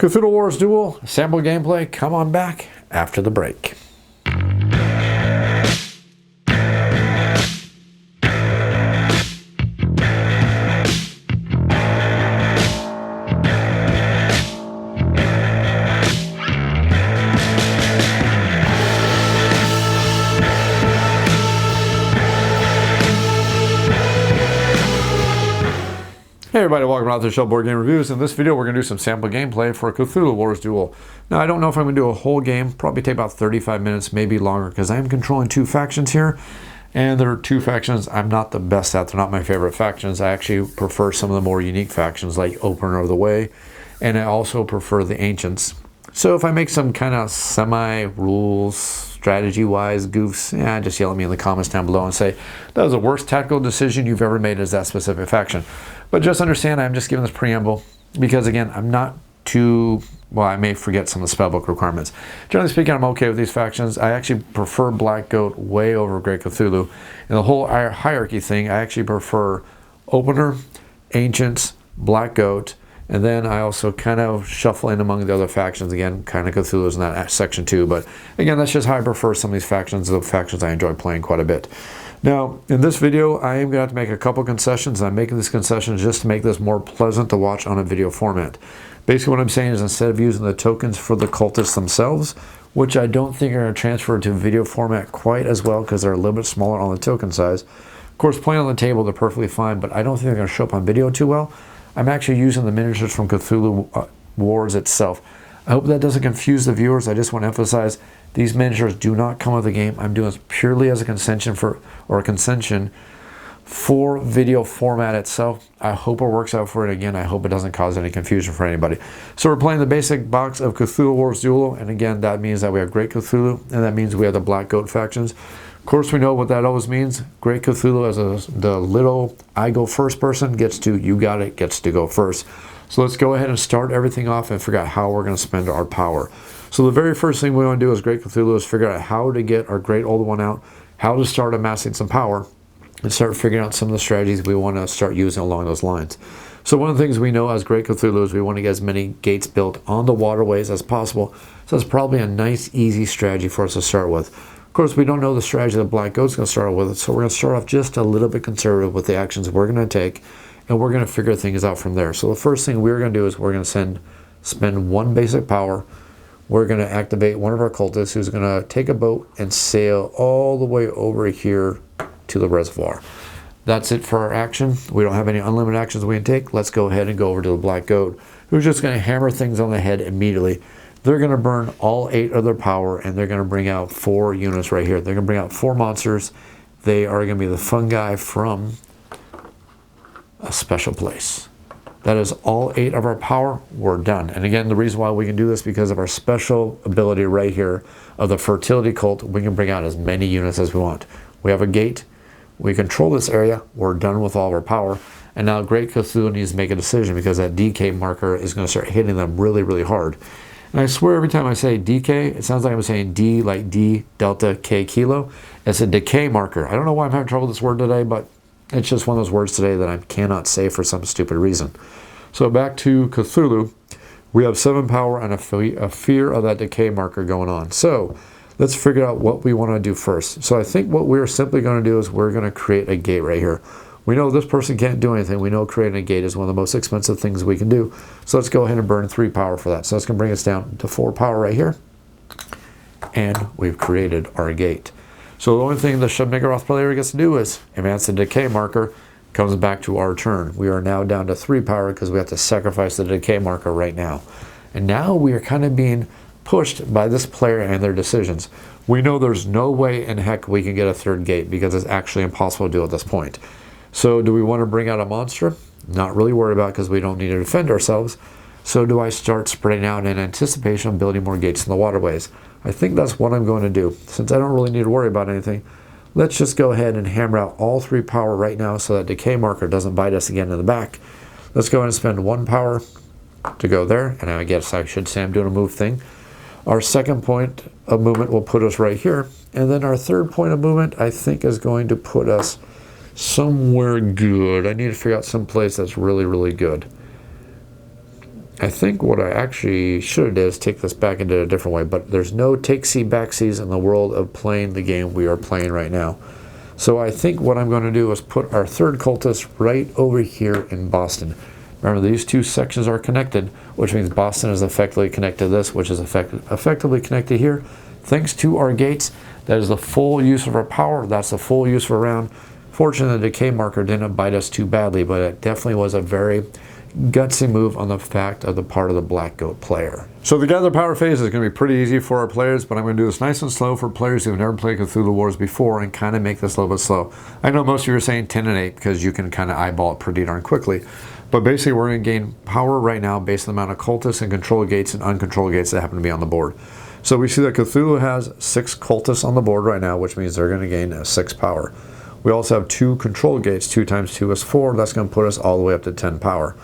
Cthulhu Wars Duel, sample gameplay, come on back after the break. Hey everybody, welcome out to the Show Board Game Reviews. In this video we're going to do some sample gameplay for Cthulhu Wars Duel. Now I don't know if I'm going to do a whole game, probably take about 35 minutes, maybe longer, because I am controlling two factions here. And there are two factions I'm not the best at, they're not my favorite factions. I actually prefer some of the more unique factions like Opener of the Way, and I also prefer the Ancients. So if I make some kind of semi-rules, strategy-wise goofs, yeah, just yell at me in the comments down below and say, that was the worst tactical decision you've ever made as that specific faction. But just understand I'm just giving this preamble because, again, I'm not too, well, I may forget some of the spellbook requirements. Generally speaking, I'm okay with these factions. I actually prefer Black Goat way over Great Cthulhu. And the whole hierarchy thing, I actually prefer Opener, Ancients, Black Goat, and then I also kind of shuffle in among the other factions. Again, kind of Cthulhu's in that section too. But again, that's just how I prefer some of these factions, the factions I enjoy playing quite a bit. Now, in this video, I am going to have to make a couple concessions. I'm making these concessions just to make this more pleasant to watch on a video format. Basically, what I'm saying is instead of using the tokens for the cultists themselves, which I don't think are going to transfer to video format quite as well because they're a little bit smaller on the token size. Of course, playing on the table, they're perfectly fine, but I don't think they're going to show up on video too well. I'm actually using the miniatures from Cthulhu Wars itself. I hope that doesn't confuse the viewers. I just want to emphasize these miniatures do not come with the game. I'm doing this purely as a concession for video format itself. I hope it works out for it. Again, I hope it doesn't cause any confusion for anybody. So we're playing the basic box of Cthulhu Wars Duel, and again, that means that we have Great Cthulhu, and that means we have the Black Goat factions. Of course, we know what that always means. Great Cthulhu as the little I go first person gets to, you got it, gets to go first. So let's go ahead and start everything off and figure out how we're going to spend our power. So the very first thing we want to do as Great Cthulhu is figure out how to get our Great Old One out, how to start amassing some power, and start figuring out some of the strategies we want to start using along those lines. So one of the things we know as Great Cthulhu is we want to get as many gates built on the waterways as possible. So that's probably a nice, easy strategy for us to start with. Of course, we don't know the strategy that Black Goat's going to start with, so we're going to start off just a little bit conservative with the actions we're going to take, and we're going to figure things out from there. So the first thing we're going to do is we're going to spend one basic power. We're going to activate one of our cultists who's going to take a boat and sail all the way over here to the reservoir. That's it for our action. We don't have any unlimited actions we can take. Let's go ahead and go over to the Black Goat, who's just going to hammer things on the head immediately. They're going to burn all 8 of their power, and they're going to bring out 4 units right here. They're going to bring out 4 monsters. They are going to be the fungi from a special place. That is all 8 of our power. We're done. And again, the reason why we can do this because of our special ability right here of the fertility cult. We can bring out as many units as we want. We have a gate. We control this area. We're done with all of our power. And now Great Cthulhu needs to make a decision because that DK marker is going to start hitting them really, really hard. And I swear every time I say DK, it sounds like I'm saying D like D, Delta, K, Kilo. It's a decay marker. I don't know why I'm having trouble with this word today, but it's just one of those words today that I cannot say for some stupid reason. So back to Cthulhu. We have 7 power and a fear of that decay marker going on. So let's figure out what we want to do first. So I think what we're simply going to do is we're going to create a gate right here. We know this person can't do anything. We know creating a gate is one of the most expensive things we can do. So let's go ahead and burn 3 power for that. So that's going to bring us down to 4 power right here. And we've created our gate. So the only thing the Shub-Niggurath player gets to do is advance the decay marker, comes back to our turn. We are now down to 3 power because we have to sacrifice the decay marker right now. And now we are kind of being pushed by this player and their decisions. We know there's no way in heck we can get a 3rd gate because it's actually impossible to do at this point. So do we want to bring out a monster? Not really worried about it because we don't need to defend ourselves. So do I start spreading out in anticipation of building more gates in the waterways? I think that's what I'm going to do. Since I don't really need to worry about anything, let's just go ahead and hammer out all 3 power right now so that decay marker doesn't bite us again in the back. Let's go ahead and spend 1 power to go there. And I guess I should say I'm doing a move thing. Our 2nd point of movement will put us right here. And then our 3rd point of movement, I think, is going to put us somewhere good. I need to figure out some place that's really, really good. I think what I actually should have did is take this back and did it a different way, but there's no take C back C's in the world of playing the game we are playing right now. So I think what I'm going to do is put our third cultist right over here in Boston. Remember, these two sections are connected, which means Boston is effectively connected to this, which is effectively connected here. Thanks to our gates, that is the full use of our power. That's the full use of our round. Fortunately, the decay marker didn't bite us too badly, but it definitely was a very gutsy move on the fact of the part of the Black Goat player. So the gather power phase is going to be pretty easy for our players, but I'm going to do this nice and slow for players who have never played Cthulhu Wars before and kind of make this a little bit slow. I know most of you are saying 10 and 8 because you can kind of eyeball it pretty darn quickly. But basically we're going to gain power right now based on the amount of cultists and control gates and uncontrolled gates that happen to be on the board. So we see that Cthulhu has 6 cultists on the board right now, which means they're going to gain 6 power. We also have 2 control gates. 2 times 2 is 4. That's going to put us all the way up to 10 power.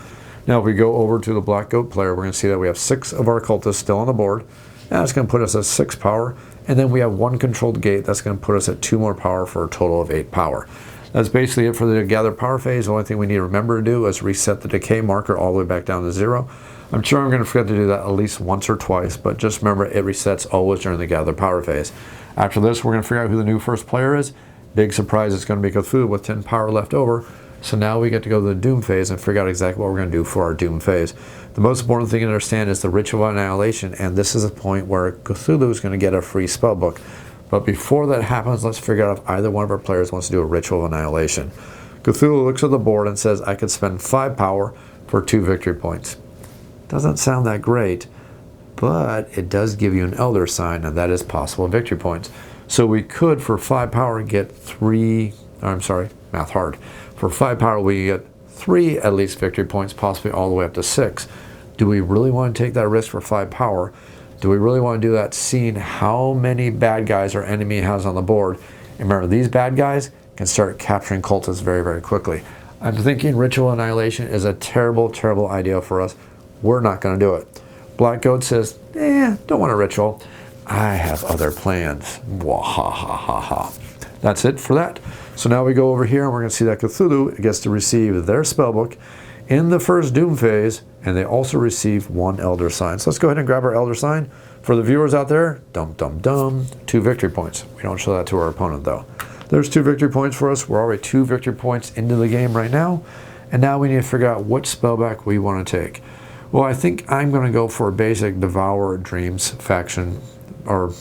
Now if we go over to the Black Goat player, we're going to see that we have 6 of our cultists still on the board. And that's going to put us at 6 power. And then we have 1 controlled gate. That's going to put us at 2 more power for a total of 8 power. That's basically it for the gather power phase. The only thing we need to remember to do is reset the decay marker all the way back down to 0. I'm sure I'm going to forget to do that at least once or twice, but just remember it resets always during the gather power phase. After this, we're going to figure out who the new first player is. Big surprise, it's going to be Cthulhu with 10 power left over. So now we get to go to the Doom phase and figure out exactly what we're going to do for our Doom phase. The most important thing to understand is the Ritual of Annihilation, and this is a point where Cthulhu is going to get a free spellbook. But before that happens, let's figure out if either one of our players wants to do a Ritual of Annihilation. Cthulhu looks at the board and says, I could spend 5 power for 2 victory points. Doesn't sound that great, but it does give you an Elder Sign, and that is possible victory points. So we could, for 5 power, get 3, I'm sorry, math hard. For 5 power, we get 3 at least victory points, possibly all the way up to 6. Do we really want to take that risk for 5 power? Do we really want to do that seeing how many bad guys our enemy has on the board? And remember, these bad guys can start capturing cultists very, very quickly. I'm thinking Ritual Annihilation is a terrible, terrible idea for us. We're not going to do it. Black Goat says, don't want a ritual. I have other plans. Wahahaha. That's it for that. So now we go over here and we're going to see that Cthulhu gets to receive their spellbook in the first Doom phase, and they also receive 1 Elder Sign. So let's go ahead and grab our Elder Sign. For the viewers out there, 2 victory points. We don't show that to our opponent though. There's 2 victory points for us. We're already 2 victory points into the game right now. And now we need to figure out which spellback we want to take. Well, I think I'm going to go for a basic Devour Dreams faction, or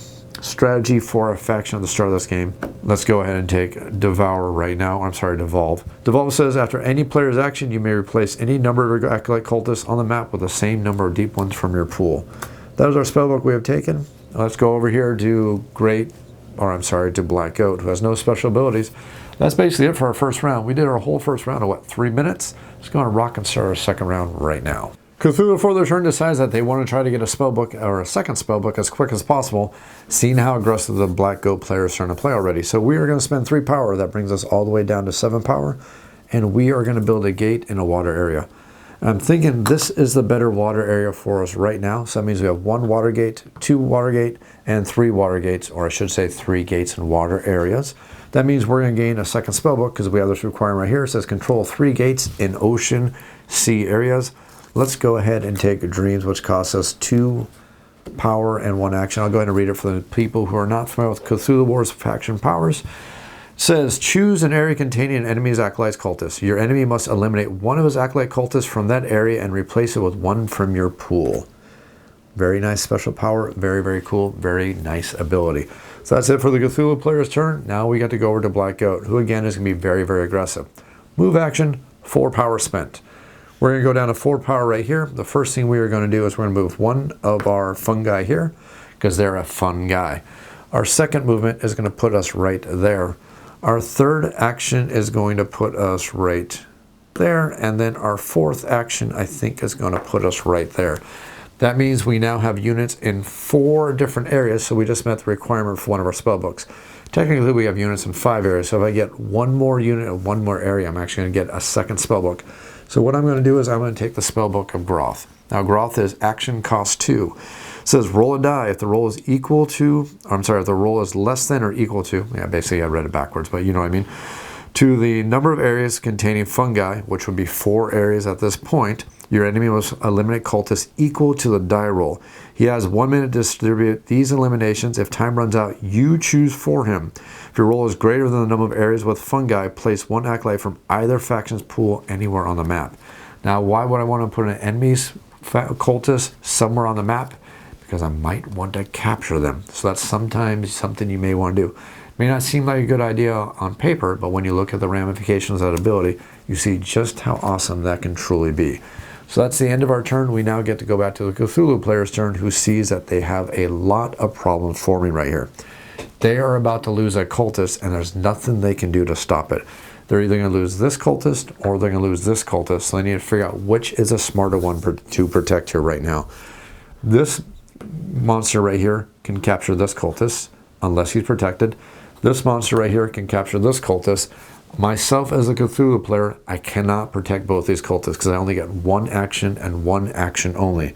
strategy for a faction at the start of this game. Let's go ahead and take Devour right now. I'm sorry, Devolve. Devolve says, after any player's action, you may replace any number of Acolyte cultists on the map with the same number of deep ones from your pool. That is our spellbook we have taken. Let's go over here to Black Goat, who has no special abilities. That's basically it for our first round. We did our whole first round in, what, 3 minutes? Let's go on and rock and start our second round right now. Cthulhu, before their turn, decides that they want to try to get a spellbook, or a second spellbook, as quick as possible, seeing how aggressive the Black Goat player is trying to play already. So we are going to spend 3 power. That brings us all the way down to 7 power. And we are going to build a gate in a water area. I'm thinking this is the better water area for us right now. So that means we have 1 water gate, 2 water gate, and 3 water gates, or I should say 3 gates in water areas. That means we're going to gain a second spellbook because we have this requirement right here. It says control 3 gates in ocean, sea areas. Let's go ahead and take Dreams, which costs us 2 power and 1 action. I'll go ahead and read it for the people who are not familiar with Cthulhu Wars faction powers. It says, choose an area containing an enemy's Acolyte's cultist. Your enemy must eliminate 1 of his Acolyte cultists from that area and replace it with 1 from your pool. Very nice special power. Very, very cool. Very nice ability. So that's it for the Cthulhu player's turn. Now we got to go over to Black Goat, who again is going to be very, very aggressive. Move action, 4 power spent. We're going to go down to 4 power right here. The first thing we are going to do is we're going to move 1 of our fungi here because they're a fun guy. Our second movement is going to put us right there. Our third action is going to put us right there. And then our fourth action, I think, is going to put us right there. That means we now have units in 4 different areas. So we just met the requirement for one of our spellbooks. Technically, we have units in 5 areas. So if I get 1 more unit of 1 more area, I'm actually going to get a second spellbook. So what I'm going to do is I'm going to take the spellbook of Groth. Now Groth is action cost 2. It says roll a die if the roll is equal to, if the roll is less than or equal to, basically I read it backwards, but you know what I mean, to the number of areas containing fungi, which would be 4 areas at this point. Your enemy must eliminate cultists equal to the die roll. He has 1 minute to distribute these eliminations. If time runs out, you choose for him. If your roll is greater than the number of areas with fungi, place 1 acolyte from either faction's pool anywhere on the map. Now, why would I want to put an enemy's cultist somewhere on the map? Because I might want to capture them. So that's sometimes something you may want to do. It may not seem like a good idea on paper, but when you look at the ramifications of that ability, you see just how awesome that can truly be. So that's the end of our turn. We now get to go back to the Cthulhu player's turn, who sees that they have a lot of problems forming right here. They are about to lose a cultist, and there's nothing they can do to stop it. They're either going to lose this cultist, or they're going to lose this cultist, so they need to figure out which is a smarter one to protect here right now. This monster right here can capture this cultist, unless he's protected. This monster right here can capture this cultist. Myself as a Cthulhu player, I cannot protect both these cultists because I only get 1 action and 1 action only.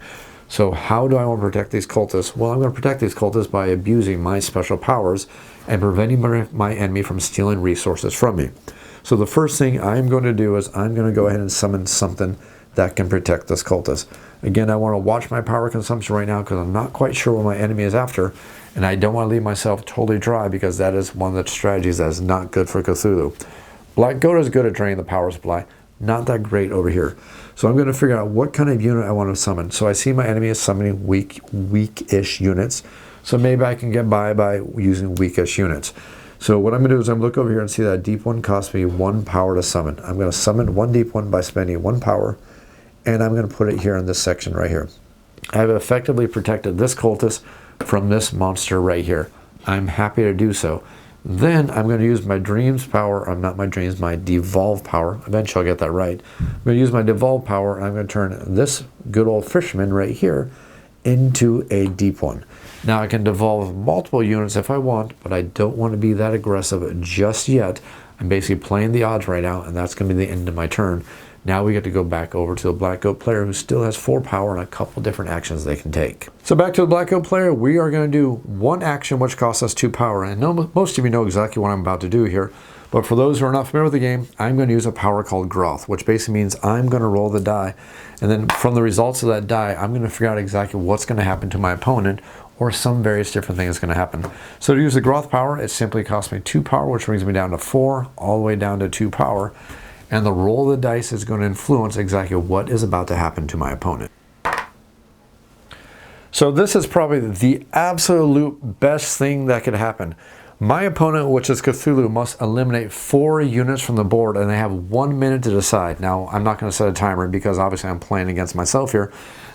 So how do I want to protect these cultists? Well, I'm going to protect these cultists by abusing my special powers and preventing my enemy from stealing resources from me. So the first thing I'm going to do is I'm going to go ahead and summon something that can protect this cultist. Again, I want to watch my power consumption right now because I'm not quite sure what my enemy is after, and I don't want to leave myself totally dry because that is one of the strategies that is not good for Cthulhu. Black Goat is good at draining the power supply, not that great over here. So I'm going to figure out what kind of unit I want to summon. So I see my enemy is summoning weak-ish units, so maybe I can get by using weak-ish units. So what I'm going to do is I'm going to look over here and see that deep one costs me 1 power to summon. I'm going to summon 1 deep one by spending 1 power, and I'm going to put it here in this section right here. I've effectively protected this cultist from this monster right here. I'm happy to do so. Then I'm going to use my dreams power, or not my dreams, my devolve power. Eventually I'll get that right. I'm going to use my devolve power, and I'm going to turn this good old fisherman right here into a deep one. Now I can devolve multiple units if I want, but I don't want to be that aggressive just yet. I'm basically playing the odds right now, and that's going to be the end of my turn. Now we get to go back over to the Black Goat player, who still has 4 power and a couple different actions they can take. So back to the Black Goat player, we are going to do 1 action which costs us 2 power. And most of you know exactly what I'm about to do here. But for those who are not familiar with the game, I'm going to use a power called Groth, which basically means I'm going to roll the die. And then from the results of that die, I'm going to figure out exactly what's going to happen to my opponent, or some various different things going to happen. So to use the Groth power, it simply costs me 2 power, which brings me down to 4, all the way down to 2 power. And the roll of the dice is going to influence exactly what is about to happen to my opponent. So this is probably the absolute best thing that could happen. My opponent, which is Cthulhu, must eliminate 4 units from the board, and they have 1 minute to decide. Now, I'm not going to set a timer because obviously I'm playing against myself here.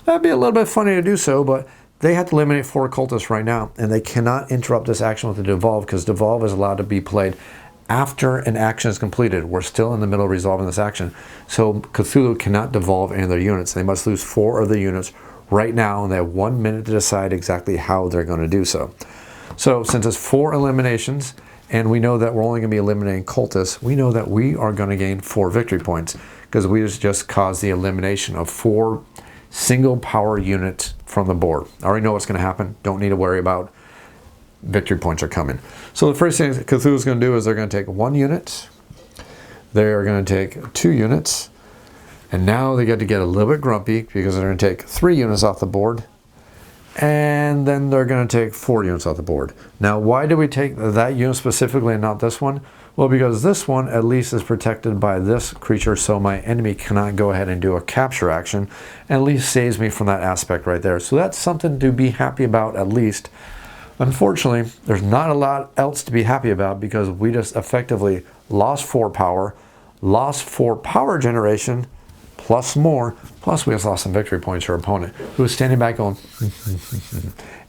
That'd be a little bit funny to do so, but they have to eliminate 4 cultists right now, and they cannot interrupt this action with the devolve, because devolve is allowed to be played after an action is completed. We're still in the middle of resolving this action. So Cthulhu cannot devolve any of their units. They must lose 4 of their units right now, and they have 1 minute to decide exactly how they're going to do so. So since it's 4 eliminations, and we know that we're only going to be eliminating cultists, we know that we are going to gain 4 victory points, because we just caused the elimination of 4 single power units from the board. I already know what's going to happen. Don't need to worry about. Victory points are coming. So the first thing Cthulhu is going to do is they're going to take 1 unit. They are going to take 2 units. And now they get to get a little bit grumpy because they're going to take 3 units off the board. And then they're going to take 4 units off the board. Now, why do we take that unit specifically and not this one? Well, because this one at least is protected by this creature, so my enemy cannot go ahead and do a capture action, and at least saves me from that aspect right there. So that's something to be happy about at least. Unfortunately, there's not a lot else to be happy about because we just effectively lost 4 power, lost 4 power generation, plus more, plus we just lost some victory points to our opponent, who was standing back going,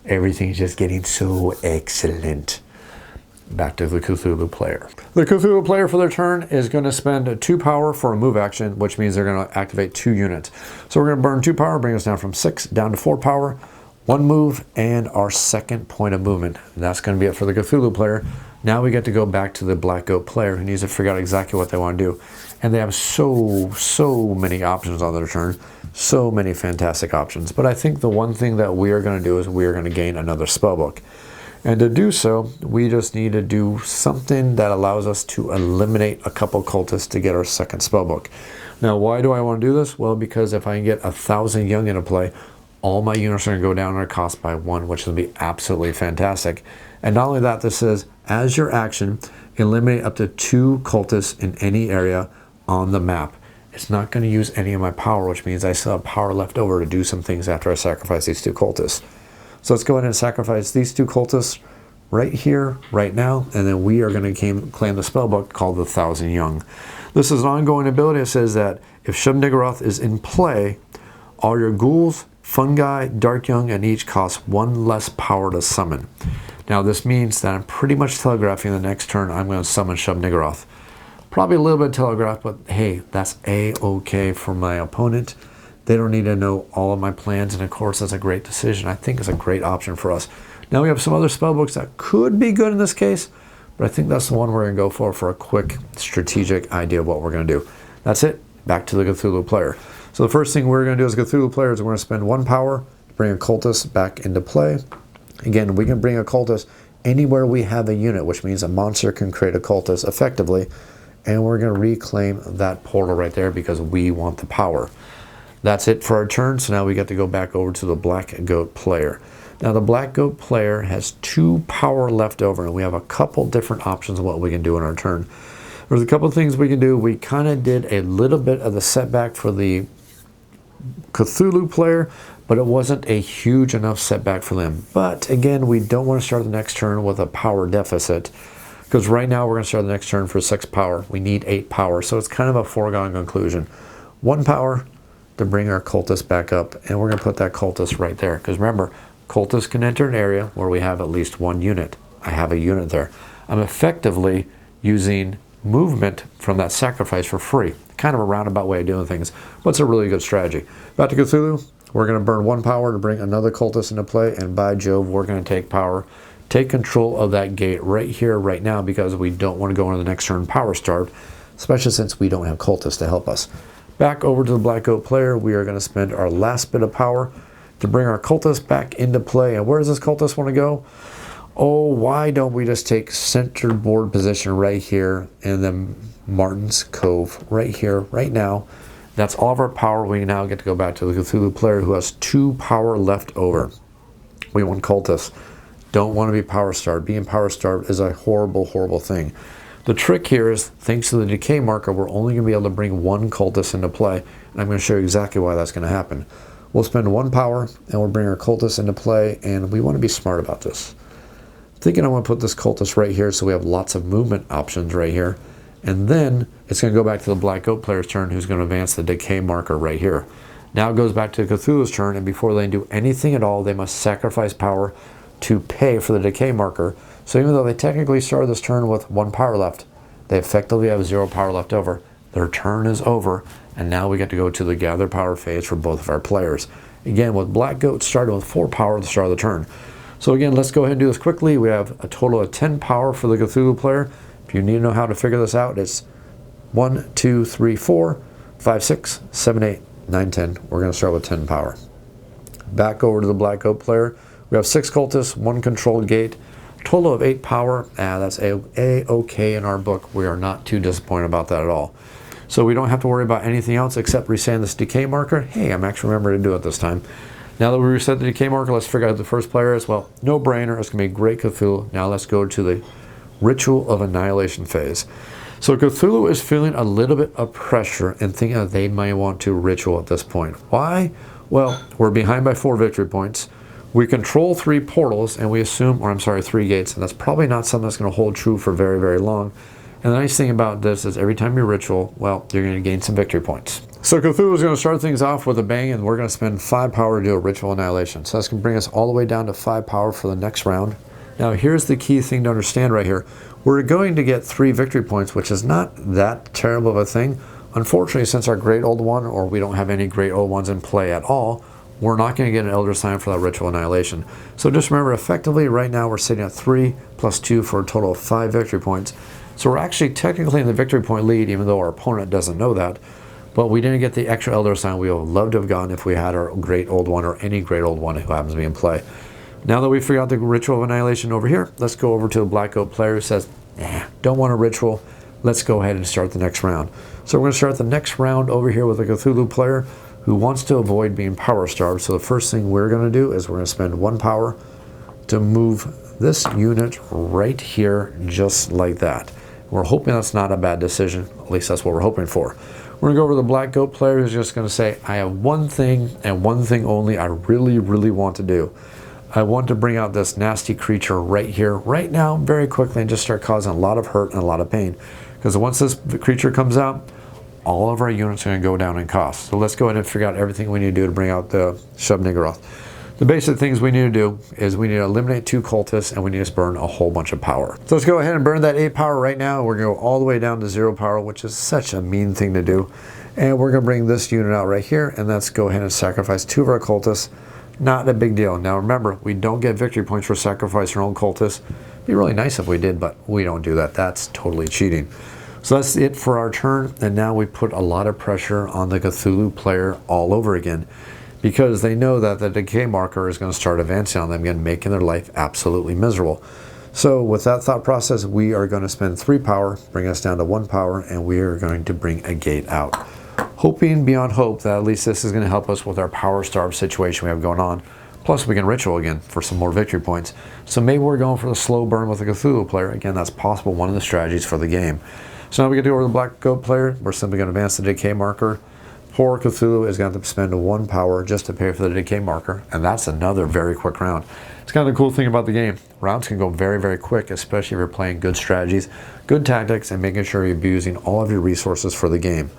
everything's just getting so excellent. Back to the Cthulhu player. The Cthulhu player for their turn is going to spend 2 power for a move action, which means they're going to activate 2 units. So we're going to burn 2 power, bring us down from 6 down to 4 power. 1 move and our 2nd point of movement. And that's going to be it for the Cthulhu player. Now we get to go back to the Black Goat player, who needs to figure out exactly what they want to do. And they have so many options on their turn. So many fantastic options. But I think the one thing that we are going to do is we are going to gain another spellbook. And to do so, we just need to do something that allows us to eliminate a couple cultists to get our 2nd spellbook. Now, why do I want to do this? Well, because if I can get 1,000 young into play, all my units are going to go down in their cost by 1, which will be absolutely fantastic. And not only that, this says, as your action, eliminate up to 2 cultists in any area on the map. It's not going to use any of my power, which means I still have power left over to do some things after I sacrifice these 2 cultists. So let's go ahead and sacrifice these 2 cultists right here, right now, and then we are going to claim the spellbook called the 1,000 Young. This is an ongoing ability that says that if Shub-Niggurath is in play, all your ghouls, fungi, dark young, and each cost 1 less power to summon. Now this means that I'm pretty much telegraphing the next turn I'm going to summon Shub-Niggurath. Probably a little bit telegraphed, but hey, that's a-okay for my opponent. They don't need to know all of my plans, and of course that's a great decision. I think it's a great option for us. Now we have some other spellbooks that could be good in this case, but I think that's the one we're going to go for a quick strategic idea of what we're going to do. That's it. Back to the Cthulhu player. So the first thing we're going to do as Cthulhu player is we're going to spend 1 power to bring a cultist back into play. Again, we can bring a cultist anywhere we have a unit, which means a monster can create a cultist effectively, and we're going to reclaim that portal right there because we want the power. That's it for our turn, so now we get to go back over to the Black Goat player. Now the Black Goat player has 2 power left over, and we have a couple different options of what we can do in our turn. There's a couple things we can do. We kind of did a little bit of the setback for the Cthulhu player, but it wasn't a huge enough setback for them. But again, we don't want to start the next turn with a power deficit, because right now we're going to start the next turn for 6 power. We need 8 power, so it's kind of a foregone conclusion. 1 power to bring our cultist back up, and we're going to put that cultist right there, because remember, cultists can enter an area where we have at least 1 unit. I have a unit there. I'm effectively using movement from that sacrifice for free. Kind of a roundabout way of doing things, but it's a really good strategy. Back to Cthulhu, we're going to burn 1 power to bring another cultist into play, and by Jove, we're going to take power, take control of that gate right here, right now, because we don't want to go into the next turn power starved, especially since we don't have cultists to help us. Back over to the Black Goat player, we are going to spend our last bit of power to bring our cultist back into play. And where does this cultist want to go? Oh, why don't we just take center board position right here in the Martin's Cove, right here, right now. That's all of our power. We now get to go back to the Cthulhu player who has 2 power left over. We want cultists. Don't want to be power starved. Being power starved is a horrible, horrible thing. The trick here is, thanks to the decay marker, we're only going to be able to bring 1 cultist into play. And I'm going to show you exactly why that's going to happen. We'll spend 1 power, and we'll bring our cultist into play, and we want to be smart about this. Thinking I want to put this cultist right here so we have lots of movement options right here. And then it's going to go back to the Black Goat player's turn, who's going to advance the decay marker right here. Now it goes back to Cthulhu's turn, and before they do anything at all, they must sacrifice power to pay for the decay marker. So even though they technically started this turn with 1 power left, they effectively have 0 power left over. Their turn is over, and now we get to go to the gather power phase for both of our players. Again, with Black Goat starting with 4 power at the start of the turn. So again, let's go ahead and do this quickly. We have a total of 10 power for the Cthulhu player. If you need to know how to figure this out, it's 1, 2, 3, 4, 5, 6, 7, 8, 9, 10. We're going to start with 10 power. Back over to the Black Goat player. We have 6 cultists, 1 controlled gate, total of 8 power. That's a-okay in our book. We are not too disappointed about that at all. So we don't have to worry about anything else except resetting this decay marker. Hey, I'm actually remembering to do it this time. Now that we reset the decay marker, let's figure out who the first player is. Well, no brainer. It's going to be Great Cthulhu. Now let's go to the Ritual of Annihilation phase. So Cthulhu is feeling a little bit of pressure and thinking that they might want to ritual at this point. Why? Well, we're behind by 4 victory points. We control 3 portals, and we assume, or I'm sorry, 3 gates, and that's probably not something that's going to hold true for very, very long. And the nice thing about this is every time you ritual, well, you're going to gain some victory points. So Cthulhu is going to start things off with a bang, and we're going to spend 5 power to do a Ritual Annihilation. So that's going to bring us all the way down to 5 power for the next round. Now here's the key thing to understand right here. We're going to get 3 victory points, which is not that terrible of a thing. Unfortunately, since our Great Old One, or we don't have any Great Old Ones in play at all, we're not going to get an Elder Sign for that Ritual Annihilation. So just remember, effectively, right now we're sitting at 3 plus 2 for a total of 5 victory points. So we're actually technically in the victory point lead, even though our opponent doesn't know that. But we didn't get the extra Elder Sign we would love to have gotten if we had our Great Old One or any Great Old One who happens to be in play. Now that we figured out the Ritual of Annihilation over here, let's go over to the Black Goat player who says, don't want a ritual. let's go ahead and start the next round. So we're going to start the next round over here with a Cthulhu player who wants to avoid being power starved. So the first thing we're going to do is we're going to spend 1 power to move this unit right here, just like that. We're hoping that's not a bad decision. At least that's what we're hoping for. We're going to go over to the Black Goat player who's just going to say, I have one thing and one thing only I really, really want to do. I want to bring out this nasty creature right here, right now, very quickly, and just start causing a lot of hurt and a lot of pain. Because once this creature comes out, all of our units are going to go down in cost. So let's go ahead and figure out everything we need to do to bring out the Shub-Niggurath. The basic things we need to do is we need to eliminate 2 cultists and we need to burn a whole bunch of power. So let's go ahead and burn that 8 power right now. We're going to go all the way down to 0 power, which is such a mean thing to do. And we're going to bring this unit out right here, and let's go ahead and sacrifice 2 of our cultists. Not a big deal. Now remember, we don't get victory points for sacrificing our own cultists. It'd be really nice if we did, but we don't do that. That's totally cheating. So that's it for our turn, and now we put a lot of pressure on the Cthulhu player all over again, because they know that the decay marker is going to start advancing on them again, making their life absolutely miserable. So with that thought process, we are going to spend 3 power, bring us down to 1 power, and we are going to bring a gate out. Hoping beyond hope that at least this is going to help us with our power starve situation we have going on. Plus we can ritual again for some more victory points. So maybe we're going for the slow burn with the Cthulhu player. Again, that's possible, one of the strategies for the game. So now we get to go over to the Black Goat player. We're simply going to advance the decay marker. Poor Cthulhu is going to have to spend 1 power just to pay for the decay marker, and that's another very quick round. It's kind of the cool thing about the game. Rounds can go very, very quick, especially if you're playing good strategies, good tactics, and making sure you're using all of your resources for the game.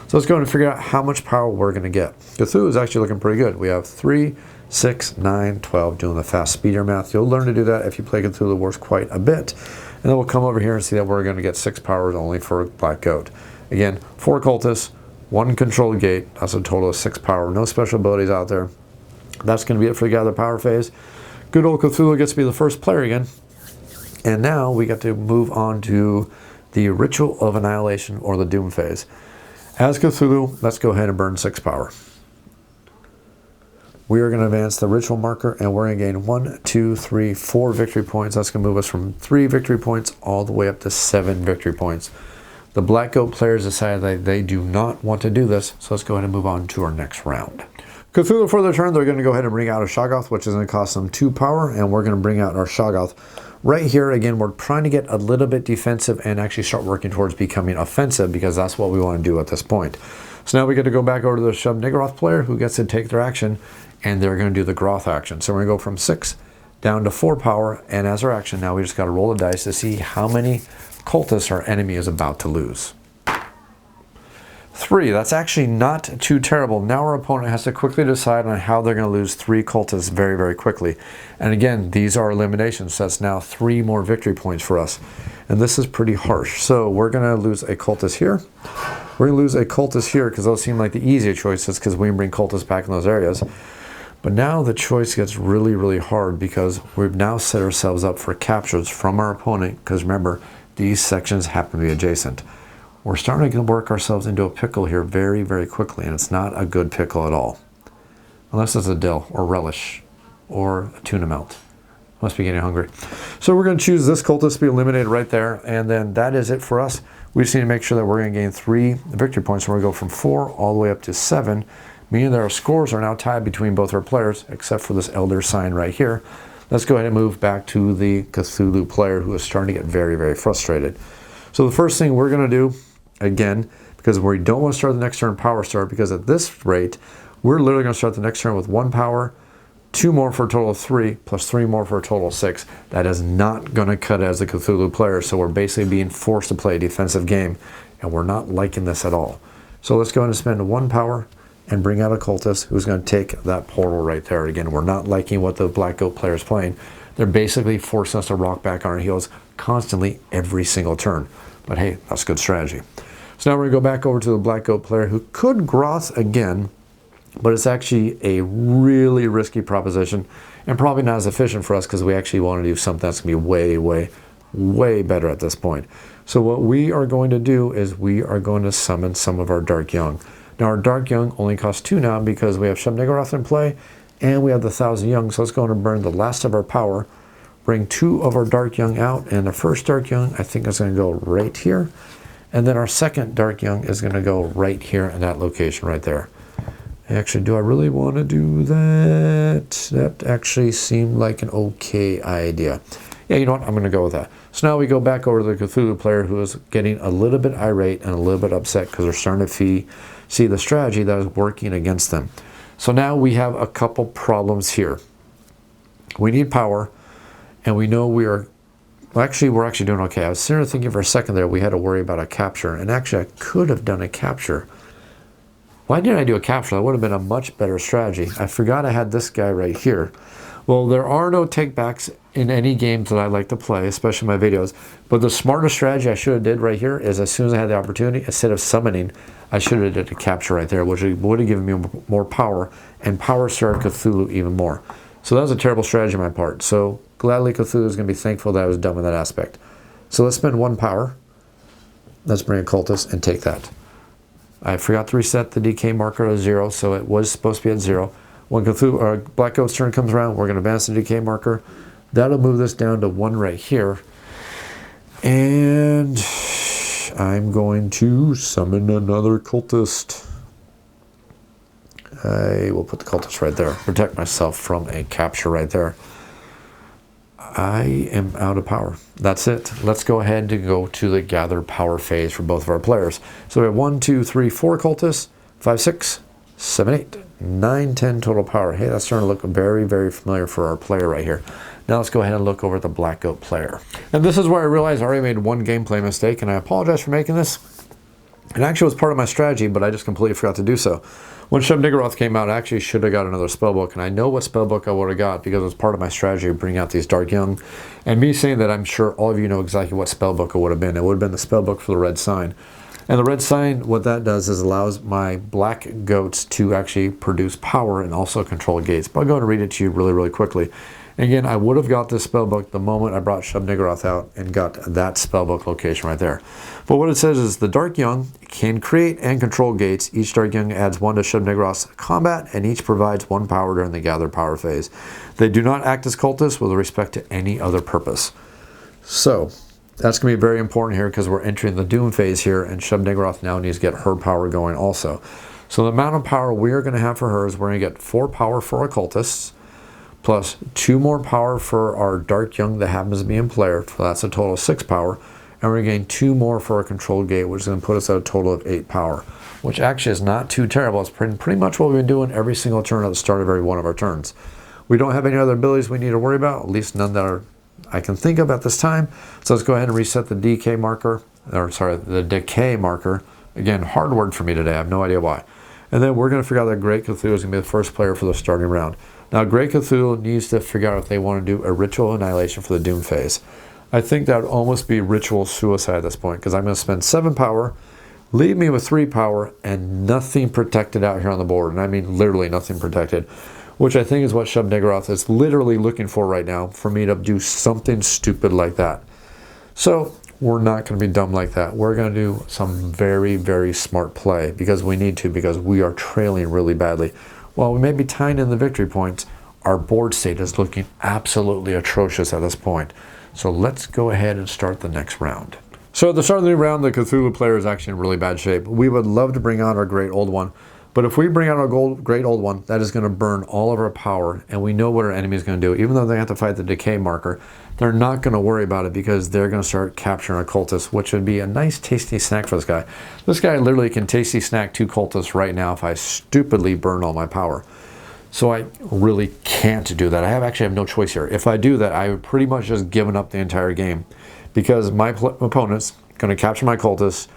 So let's go ahead and figure out how much power we're going to get. Cthulhu is actually looking pretty good. We have 3, 6, 9, 12, doing the fast speeder math. You'll learn to do that if you play Cthulhu Wars quite a bit. And then we'll come over here and see that we're going to get 6 powers only for Black Goat. Again, 4 cultists, 1 controlled gate. That's a total of 6 power. No special abilities out there. That's going to be it for the Gather Power phase. Good old Cthulhu gets to be the first player again. And now we get to move on to the Ritual of Annihilation, or the Doom phase. As Cthulhu, let's go ahead and burn 6 power. We are going to advance the ritual marker, and we're going to gain 1, 2, 3, 4 victory points. That's going to move us from 3 victory points all the way up to 7 victory points. The Black Goat players decided that they do not want to do this, so let's go ahead and move on to our next round. Cthulhu, for their turn, they're going to go ahead and bring out a Shoggoth, which is going to cost them 2 power, and we're going to bring out our Shoggoth. Right here, again, we're trying to get a little bit defensive and actually start working towards becoming offensive, because that's what we want to do at this point. So now we get to go back over to the Shub-Niggurath player, who gets to take their action, and they're going to do the Groth action. So we're going to go from 6 down to 4 power, and as our action now, we just got to roll the dice to see how many cultists our enemy is about to lose. 3, that's actually not too terrible. Now our opponent has to quickly decide on how they're going to lose 3 cultists very, very quickly. And again, these are eliminations, so that's now 3 more victory points for us. And this is pretty harsh. So we're going to lose a cultist here. We're going to lose a cultist here, because those seem like the easier choices, because we can bring cultists back in those areas. But now the choice gets really, really hard, because we've now set ourselves up for captures from our opponent, because remember, these sections happen to be adjacent. We're starting to work ourselves into a pickle here very, very quickly, and it's not a good pickle at all. Unless it's a dill, or relish, or a tuna melt. Must be getting hungry. So we're going to choose this cultist to be eliminated right there, and then that is it for us. We just need to make sure that we're going to gain 3 victory points, and we're going to go from 4 all the way up to 7, meaning that our scores are now tied between both our players, except for this Elder sign right here. Let's go ahead and move back to the Cthulhu player, who is starting to get very, very frustrated. So the first thing we're going to do, again, because we don't want to start the next turn power start, because at this rate, we're literally going to start the next turn with 1 power, 2 more for a total of 3, plus 3 more for a total of 6. That is not going to cut it as a Cthulhu player, so we're basically being forced to play a defensive game, and we're not liking this at all. So let's go ahead and spend 1 power and bring out a cultist who's going to take that portal right there. Again, we're not liking what the Black Goat player is playing. They're basically forcing us to rock back on our heels constantly every single turn. But hey, that's good strategy. So now we're going to go back over to the Black Goat player, who could Groth again, but it's actually a really risky proposition and probably not as efficient for us, because we actually want to do something that's going to be way, way, way better at this point. So what we are going to do is we are going to summon some of our Dark Young. Now our Dark Young only costs 2 now, because we have Shub-Niggurath in play and we have the 1,000 Young. So let's go and burn the last of our power, bring 2 of our Dark Young out, and the first Dark Young I think is going to go right here. And then our second Dark Young is going to go right here in that location right there. Actually, do I really want to do that? That actually seemed like an okay idea. Yeah, you know what? I'm going to go with that. So now we go back over to the Cthulhu player who is getting a little bit irate and a little bit upset because they're starting to see the strategy that is working against them. So now we have a couple problems here. We need power, and we know we are... Well, actually, we're actually doing okay. I was sitting there thinking for a second there we had to worry about a capture, and actually I could have done a capture. Why didn't I do a capture? That would have been a much better strategy. I forgot I had this guy right here. Well, there are no takebacks in any games that I like to play, especially my videos. But the smartest strategy I should have did right here is as soon as I had the opportunity, instead of summoning, I should have did a capture right there, which would have given me more power and power started Cthulhu even more. So that was a terrible strategy on my part. So gladly Cthulhu is going to be thankful that I was dumb in that aspect. So let's spend 1 power. Let's bring a cultist and take that. I forgot to reset the decay marker to 0, so it was supposed to be at 0. When Cthulhu or Black Goat's turn comes around, we're going to advance the decay marker. That'll move this down to 1 right here. And I'm going to summon another cultist. I will put the cultist right there. Protect myself from a capture right there. I am out of power. That's it. Let's go ahead and go to the gather power phase for both of our players. So we have 1, 2, 3, 4 cultists, 5, 6, 7, 8, 9, 10 total power. Hey, that's starting to look very, very familiar for our player right here. Now let's go ahead and look over at the Black Goat player. And this is where I realized I already made 1 gameplay mistake, and I apologize for making this. It actually was part of my strategy, but I just completely forgot to do so. When Shub-Niggurath came out, I actually should have got another spellbook, and I know what spellbook I would have got because it was part of my strategy of bringing out these Dark Young. And me saying that, I'm sure all of you know exactly what spellbook it would have been. It would have been the spellbook for the Red Sign. And the Red Sign, what that does is allows my Black Goats to actually produce power and also control gates. But I'll go ahead and read it to you really, really quickly. Again, I would have got this spellbook the moment I brought Shub-Niggurath out and got that spellbook location right there. But what it says is the Dark Young can create and control gates. Each Dark Young adds 1 to Shub-Niggurath's combat, and each provides 1 power during the gather power phase. They do not act as cultists with respect to any other purpose. So that's going to be very important here because we're entering the Doom phase here, and Shub-Niggurath now needs to get her power going also. So the amount of power we are going to have for her is we're going to get 4 power for our cultists, plus 2 more power for our Dark Young that happens to be in player. So that's a total of 6 power. And we're going to gain 2 more for our control gate, which is going to put us at a total of 8 power, which actually is not too terrible. It's pretty much what we've been doing every single turn at the start of every one of our turns. We don't have any other abilities we need to worry about, at least none that I can think of at this time. So let's go ahead and reset the decay marker, or sorry, the decay marker. Again, hard word for me today. I have no idea why. And then we're going to figure out that Great Cthulhu is going to be the first player for the starting round. Now, Great Cthulhu needs to figure out if they want to do a Ritual Annihilation for the Doom phase. I think that would almost be Ritual Suicide at this point, because I'm going to spend 7 power, leave me with 3 power, and nothing protected out here on the board. And I mean literally nothing protected, which I think is what Shub-Niggurath is literally looking for right now, for me to do something stupid like that. So we're not going to be dumb like that. We're going to do some very, very smart play, because we need to, because we are trailing really badly. While we may be tying in the victory points, our board state is looking absolutely atrocious at this point. So let's go ahead and start the next round. So at the start of the new round, the Cthulhu player is actually in really bad shape. We would love to bring out our Great Old One, but if we bring out our Great Old One, that is going to burn all of our power, and we know what our enemy is going to do. Even though they have to fight the decay marker, they're not going to worry about it because they're going to start capturing our cultists, which would be a nice tasty snack for this guy. This guy literally can tasty snack 2 cultists right now if I stupidly burn all my power. So I really can't do that. I actually have no choice here. If I do that, I would pretty much just given up the entire game, because my opponent's going to capture my cultists.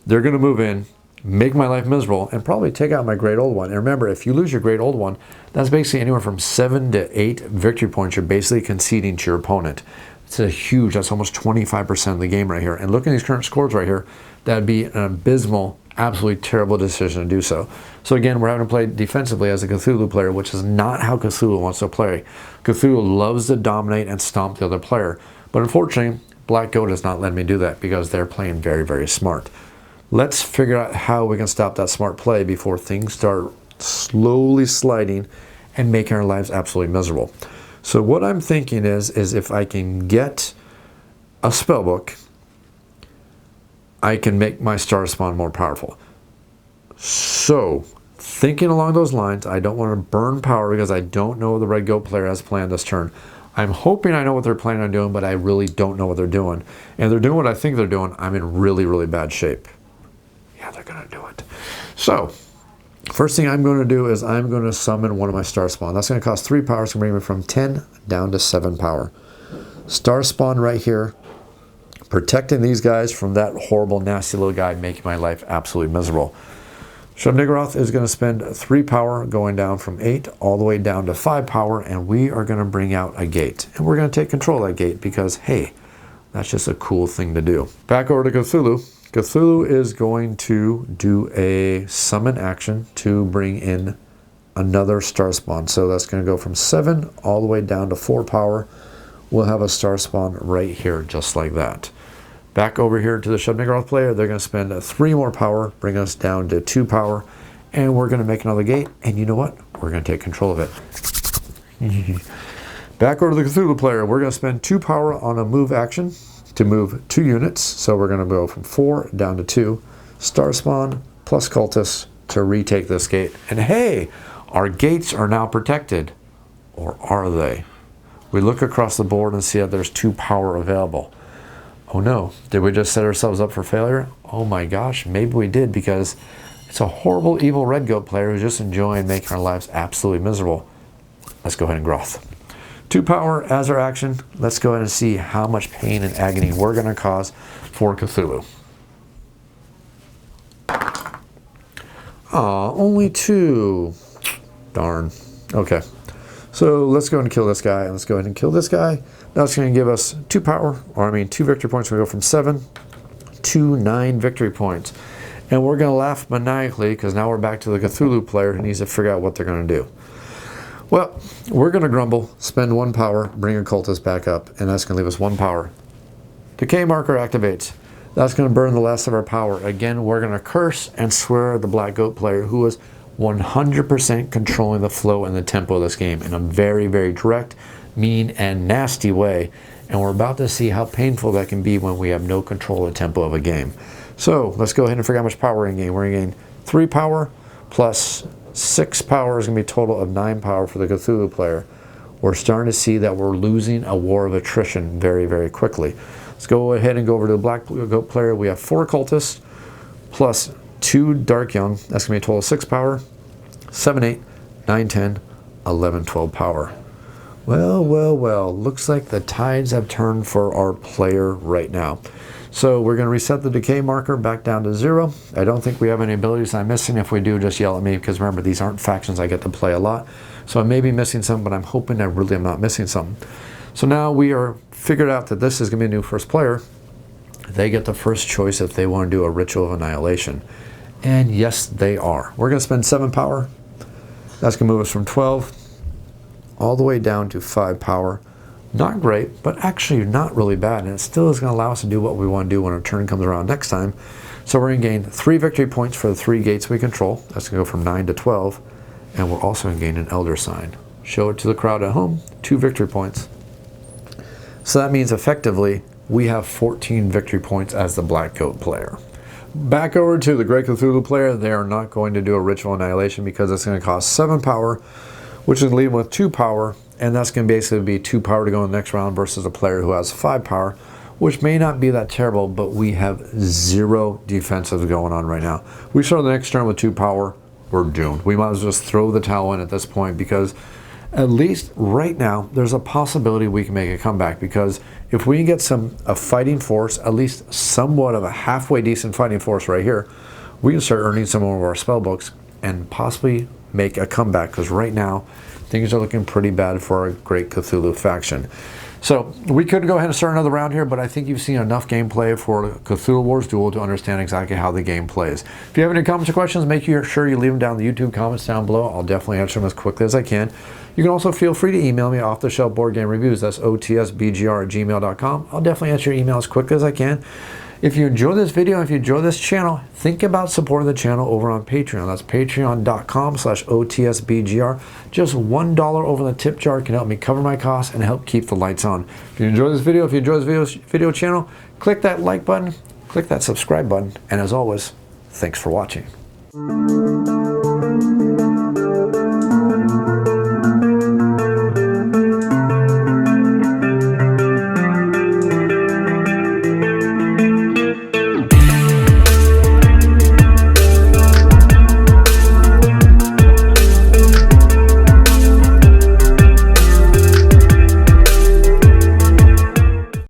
They're going to move in, make my life miserable, and probably take out my Great Old One. And remember, if you lose your Great Old One, that's basically anywhere from 7 to 8 victory points you're basically conceding to your opponent. It's a huge, that's almost 25% of the game right here. And look at these current scores right here. That'd be an abysmal, absolutely terrible decision to do so. So again, we're having to play defensively as a Cthulhu player, which is not how Cthulhu wants to play. Cthulhu loves to dominate and stomp the other player. But unfortunately, Black Goat is not letting me do that because they're playing very, very smart. Let's figure out how we can stop that smart play before things start slowly sliding and making our lives absolutely miserable. So what I'm thinking is if I can get a spellbook, I can make my star spawn more powerful. So, thinking along those lines, I don't want to burn power because I don't know what the red goat player has planned this turn. I'm hoping I know what they're planning on doing, but I really don't know what they're doing. And they're doing what I think they're doing. I'm in really, really bad shape. Yeah, they're going to do it. So, first thing I'm going to do is I'm going to summon one of my star spawn. That's going to cost 3 power. It's going to bring me from 10 down to 7 power. Star spawn right here, protecting these guys from that horrible, nasty little guy making my life absolutely miserable. Shub-Niggurath is going to spend 3 power, going down from 8 all the way down to 5 power, and we are going to bring out a gate. And we're going to take control of that gate because, hey, that's just a cool thing to do. Back over to Cthulhu. Cthulhu is going to do a summon action to bring in another star spawn. So that's going to go from 7 all the way down to 4 power. We'll have a star spawn right here, just like that. Back over here to the Shub-Niggurath player, they're going to spend 3 more power, bring us down to 2 power, and we're going to make another gate, and you know what? We're going to take control of it. Back over to the Cthulhu player, we're going to spend 2 power on a move action to move 2 units, so we're going to go from 4 down to 2. Star spawn plus cultists to retake this gate. And hey, our gates are now protected. Or are they? We look across the board and see that there's 2 power available. Oh no, did we just set ourselves up for failure? Oh my gosh, maybe we did, because it's a horrible, evil red goat player who's just enjoying making our lives absolutely miserable. Let's go ahead and Groth. 2 power as our action. Let's go ahead and see how much pain and agony we're going to cause for Cthulhu. Aw, only 2. Darn. Okay. So let's go ahead and kill this guy, and let's go ahead and kill this guy. Now it's going to give us 2 power, or I mean 2 victory points. We go from 7 to 9 victory points. And we're going to laugh maniacally because now we're back to the Cthulhu player who needs to figure out what they're going to do. Well, we're going to grumble, spend 1 power, bring a cultist back up, and that's going to leave us 1 power. Decay marker activates. That's going to burn the last of our power. Again, we're going to curse and swear at the black goat player who was 100% controlling the flow and the tempo of this game in a very, very direct, mean, and nasty way. And we're about to see how painful that can be when we have no control of the tempo of a game. So let's go ahead and figure out how much power we're going to gain. We're going to gain 3 power plus 6 power is going to be a total of 9 power for the Cthulhu player. We're starting to see that we're losing a war of attrition very, very quickly. Let's go ahead and go over to the black goat player. We have 4 cultists plus 2 dark young. That's going to be a total of 6 power, 7, 8, 9, 10, 11, 12 power. Well, well, well. Looks like the tides have turned for our player right now. So we're going to reset the decay marker back down to 0. I don't think we have any abilities I'm missing. If we do, just yell at me, because remember, these aren't factions I get to play a lot. So I may be missing some, but I'm hoping I really am not missing some. So now we are figured out that this is going to be a new first player. They get the first choice if they want to do a Ritual of Annihilation. And yes, they are. We're going to spend 7 power. That's going to move us from 12 all the way down to 5 power. Not great, but actually not really bad, and it still is going to allow us to do what we want to do when our turn comes around next time. So we're going to gain 3 victory points for the 3 gates we control. That's going to go from 9 to 12, and we're also going to gain an Elder Sign. Show it to the crowd at home, 2 victory points. So that means effectively we have 14 victory points as the Black Goat player. Back over to the Great Cthulhu player. They are not going to do a Ritual Annihilation because it's going to cost 7 power, which is going to leave them with 2 power. And that's going to basically be 2 power to go in the next round versus a player who has 5 power, which may not be that terrible, but we have 0 defensive going on right now. We start the next turn with 2 power, we're doomed. We might as well just throw the towel in at this point, because at least right now, there's a possibility we can make a comeback, because if we can get a fighting force, at least somewhat of a halfway decent fighting force right here, we can start earning some more of our spell books and possibly make a comeback, because right now, things are looking pretty bad for our Great Cthulhu faction. So we could go ahead and start another round here, but I think you've seen enough gameplay for Cthulhu Wars Duel to understand exactly how the game plays. If you have any comments or questions, make sure you leave them down in the YouTube comments down below. I'll definitely answer them as quickly as I can. You can also feel free to email me off the shelf board game reviews. That's otsbgr@gmail.com. I'll definitely answer your email as quickly as I can. If you enjoy this video, if you enjoy this channel, think about supporting the channel over on Patreon. That's patreon.com/otsbgr. Just $1 over the tip jar can help me cover my costs and help keep the lights on. If you enjoy this video, if you enjoy this video channel, click that like button, click that subscribe button. And as always, thanks for watching.